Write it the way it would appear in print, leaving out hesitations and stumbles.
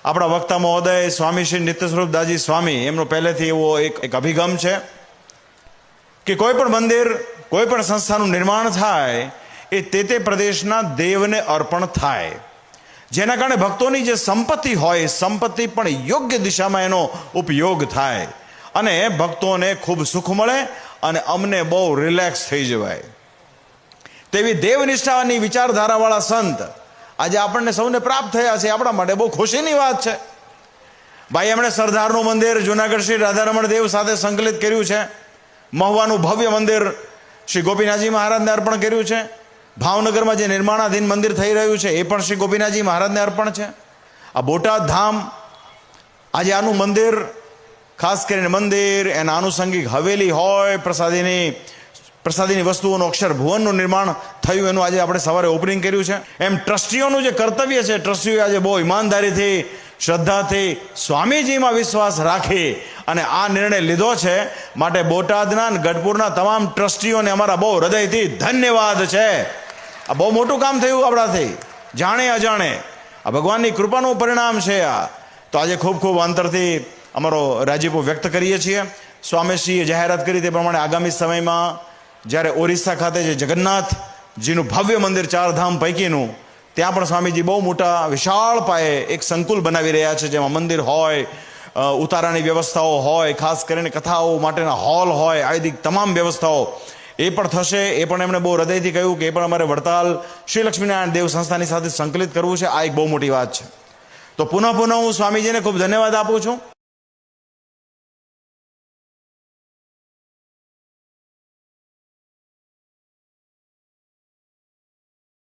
આપણા વક્તા મહોદય સ્વામી શ્રી નિત્યસ્વરૂપદાસજી સ્વામી એમનો પહેલેથી એવો એક અભિગમ છે કે કોઈ પણ મંદિર, કોઈ પણ સંસ્થાનું નિર્માણ થાય એ તે પ્રદેશના દેવને અર્પણ થાય, જેના કારણે ભક્તોની જે સંપત્તિ હોય સંપત્તિ પણ યોગ્ય દિશામાં એનો ઉપયોગ થાય અને ભક્તોને ખૂબ સુખ મળે અને અમને બહુ રિલેક્સ થઈ જવાય. તેવી દેવનિષ્ઠાની વિચારધારાવાળા સંત આજે આપણને સૌને પ્રાપ્ત થયા છે. આપણા માટે બહુ ખુશીની વાત છે. ભાઈ, એમણે સરદારનું મંદિર જુનાગઢ શ્રી રાધારમણ દેવ સાથે સંકલિત કર્યું છે. મહુવાનું ભવ્ય મંદિર શ્રી ગોપીનાથજી મહારાજને અર્પણ કર્યું છે. ભાવનગરમાં જે નિર્માણાધીન મંદિર થઈ રહ્યું છે એ પણ શ્રી ગોપીનાથજી મહારાજને અર્પણ છે. આ બોટાદ ધામ, આજે આનું મંદિર, ખાસ કરીને મંદિર, એના આનુષંગિક હવેલી હોય, પ્રસાદીની વસ્તુઓનું અક્ષર ભુવનનું નિર્માણ થયું, એનું આજે આપણે સવારે ઓપનિંગ કર્યું છે. એમ ટ્રસ્ટીઓનું જે કર્તવ્ય છે, ટ્રસ્ટીઓએ આજે બહુ ઈમાનદારીથી, શ્રદ્ધાથી, સ્વામીજીમાં વિશ્વાસ રાખી અને આ નિર્ણય લીધો છે. માટે બોટાદના અને ગઢપુરના તમામ ટ્રસ્ટીઓને અમારા બહુ હૃદયથી ધન્યવાદ છે. આ બહુ મોટું કામ થયું આપણાથી, જાણે અજાણે. આ ભગવાનની કૃપાનું પરિણામ છે આ. તો આજે ખૂબ ખૂબ અંતરથી અમારો રાજીપો વ્યક્ત કરીએ છીએ. સ્વામીશ્રીએ જાહેરાત કરી તે પ્રમાણે આગામી સમયમાં જ્યારે ઓરિસ્સા ખાતે જે જગન્નાથજીનું ભવ્ય મંદિર 4 ધામ પૈકીનું, ત્યાં પણ સ્વામીજી બહુ મોટા વિશાળ પાયે એક સંકુલ બનાવી રહ્યા છે, જેમાં મંદિર હોય, ઉતારાની વ્યવસ્થાઓ હોય, ખાસ કરીને કથાઓ માટેના હોલ હોય, આવી તમામ વ્યવસ્થાઓ એ પણ થશે. એ પણ એમણે બહુ હૃદયથી કહ્યું કે એ પણ અમારે વડતાલ શ્રી લક્ષ્મીનારાયણ દેવ સંસ્થાની સાથે સંકલિત કરવું છે. આ એક બહુ મોટી વાત છે. તો પુનઃ હું સ્વામીજીને ખૂબ ધન્યવાદ આપું છું.